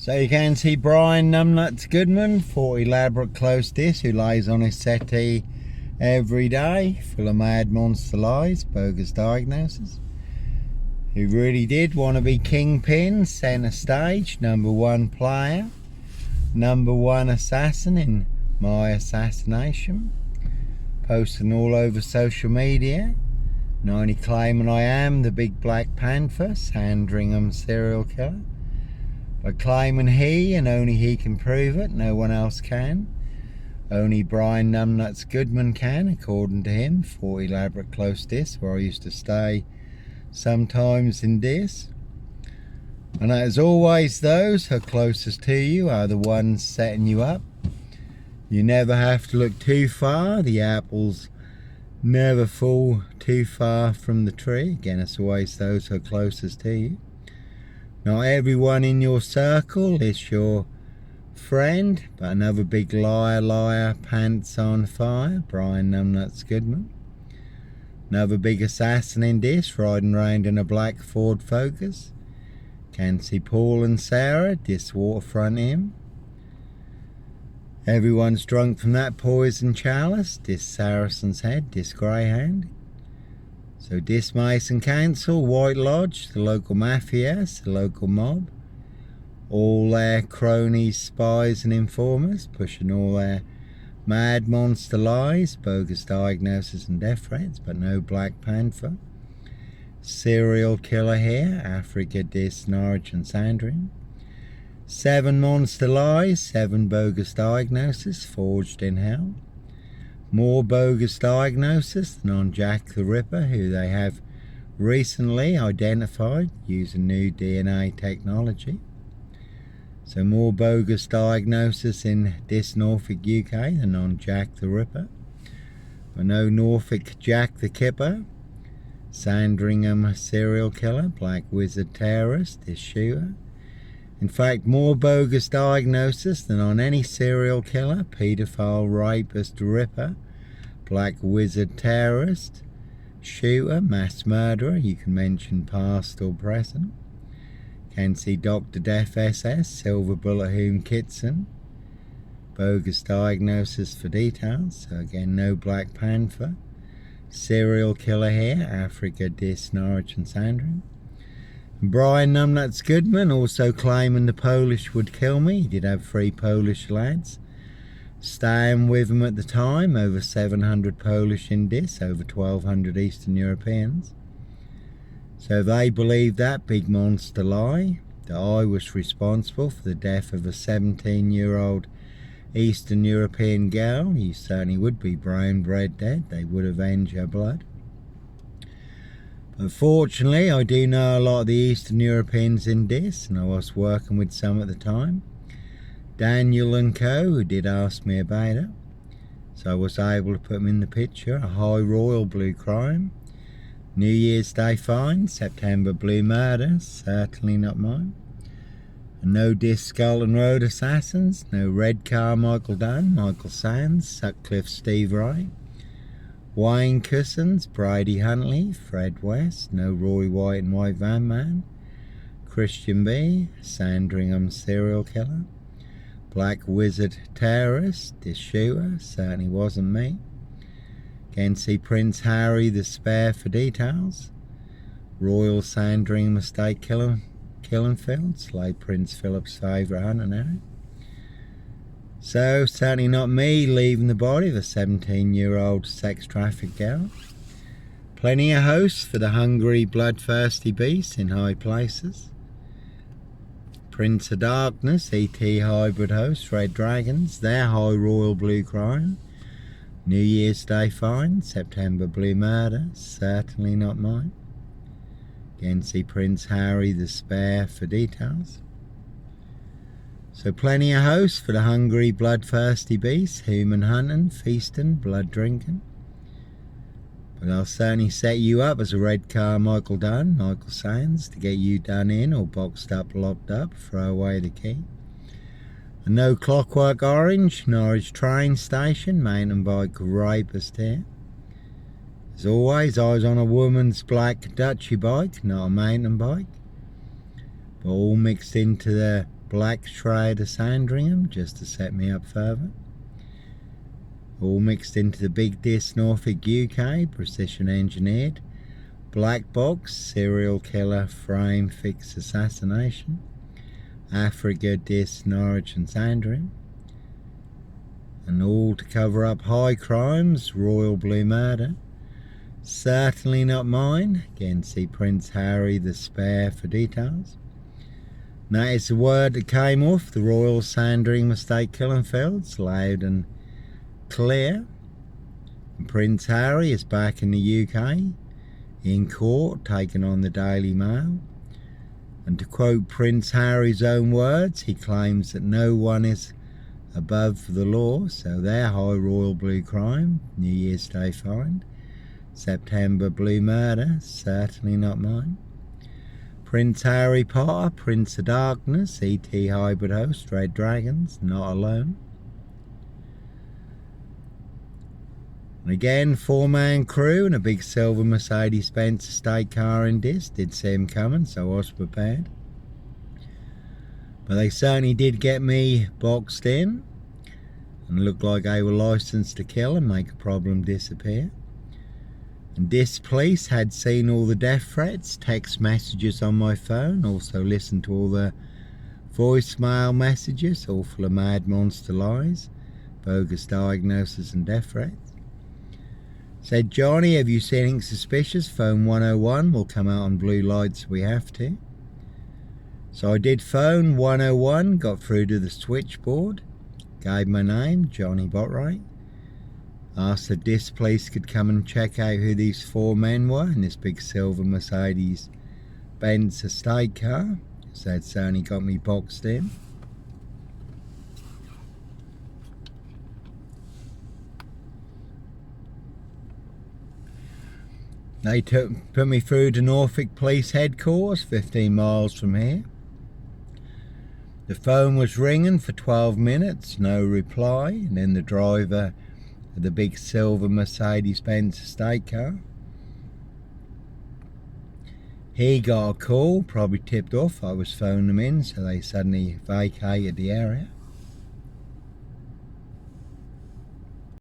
So you can see Brian Numbnuts Goodman, 40 Elaborate Close Diss, who lays on his settee every day, full of mad monster lies, bogus diagnoses. Who really did want to be kingpin, centre stage, #1 player, #1 assassin in My Assassination, posting all over social media, not only claiming I am the big black panther, Sandringham serial killer, but claiming he and only he can prove it, no one else can. Only Brian Numbnuts Goodman can, according to him, 40 Elaborate Close Diss, where I used to stay sometimes in this. And as always, those who are closest to you are the ones setting you up. You never have to look too far. The apples never fall too far from the tree. Again, it's always those who are closest to you. Not everyone in your circle is your friend, but another big liar, pants on fire, Brian Numbnuts Goodman. Another big assassin in this, riding round in a black Ford Focus. Can see Paul and Sarah, this waterfront him. Everyone's drunk from that poison chalice, this Saracen's Head, this Greyhound. So this Mason Council, White Lodge, the local mafias, the local mob, all their cronies, spies and informers, pushing all their mad monster lies, bogus diagnoses and death threats, but no Black Panther. Serial killer here, Africa, Dis, Norwich and Sandringham. 7 monster lies, 7 bogus diagnoses forged in hell. More bogus diagnosis than on Jack the Ripper, who they have recently identified using new DNA technology. So more bogus diagnosis in this Norfolk, UK than on Jack the Ripper. But no Norfolk Jack the Kipper, Sandringham serial killer, black wizard terrorist, this shooter. In fact, more bogus diagnosis than on any serial killer, paedophile, rapist, ripper, black wizard terrorist, shooter, mass murderer, you can mention past or present. Can see Dr. Death SS, Silver Bullet Whom Kitson, bogus diagnosis for details, so again no Black Panther. Serial killer here, Africa, Dis, Norwich and Sandringham. Brian Numbnuts Goodman also claiming the Polish would kill me. He did have 3 Polish lads staying with him at the time, over 700 Polish in this, over 1,200 Eastern Europeans. So they believed that big monster lie, that I was responsible for the death of a 17-year-old Eastern European girl. You certainly would be brown bread dead. They would avenge her blood. Unfortunately, I do know a lot of the Eastern Europeans in this, and I was working with some at the time. Daniel and Co, who did ask me about it. So I was able to put them in the picture. A high royal blue crime. New Year's Day fine, September blue murder, certainly not mine. And no Dis Scotland Road assassins, no Red Car Michael Dunn, Michael Sands, Sutcliffe Steve Wright. Wayne Cousins, Brady Huntley, Fred West, no Roy White and White Van Man, Christian B, Sandringham serial killer, Black Wizard terrorist, this shooter, certainly wasn't me. Can see Prince Harry the Spare for details, Royal Sandringham Estate killing fields, like Prince Philip's favourite hunting area. So, certainly not me leaving the body of a 17-year-old sex trafficked girl. Plenty of hosts for the hungry, bloodthirsty beasts in high places. Prince of Darkness, ET hybrid hosts, Red Dragons, their high royal blue crime. New Year's Day fine, September blue murder, certainly not mine. Again, see Prince Harry the Spare for details. So plenty of hosts for the hungry, bloodthirsty beasts, human hunting, feasting, blood drinking. But I'll certainly set you up as a Red Car Michael Dunn, Michael Sands, to get you done in or boxed up, locked up, throw away the key. And no Clockwork Orange, Norwich train station, mountain bike rapist here. As always, I was on a woman's black Dutchy bike, not a mountain bike. But all mixed into the black shroud of Sandringham just to set me up further. All mixed into the big disc Norfolk UK, precision engineered. Black box, serial killer, frame, fix assassination. Africa, disc, Norwich and Sandringham. And all to cover up high crimes, royal blue murder. Certainly not mine. Again, see Prince Harry the Spare for details. And that is the word that came off the Royal Sandringham Estate killing fields, loud and clear. And Prince Harry is back in the UK, in court, taking on the Daily Mail. And to quote Prince Harry's own words, he claims that no one is above the law, so their high royal blue crime, New Year's Day find, September blue murder, certainly not mine. Prince Harry Potter, Prince of Darkness, E.T. hybrid host, Red Dragons, not alone. And again, 4-man crew and a big silver Mercedes-Benz estate car in this. Did see him coming, so I was prepared. But they certainly did get me boxed in and looked like they were licensed to kill and make a problem disappear. And this police had seen all the death threats, text messages on my phone, also listened to all the voicemail messages, all full of mad monster lies, bogus diagnoses and death threats. Said, Johnny, have you seen anything suspicious? Phone 101, we'll come out on blue lights if we have to. So I did phone 101, got through to the switchboard, gave my name, Johnny Botwright. Asked if this police could come and check out who these 4 men were in this big silver Mercedes-Benz estate car. So that certainly got me boxed in. They put me through to Norfolk Police Headquarters, 15 miles from here. The phone was ringing for 12 minutes, no reply, and then the driver of the big silver Mercedes-Benz estate car, he got a call, probably tipped off I was phoning them in, so they suddenly vacated the area.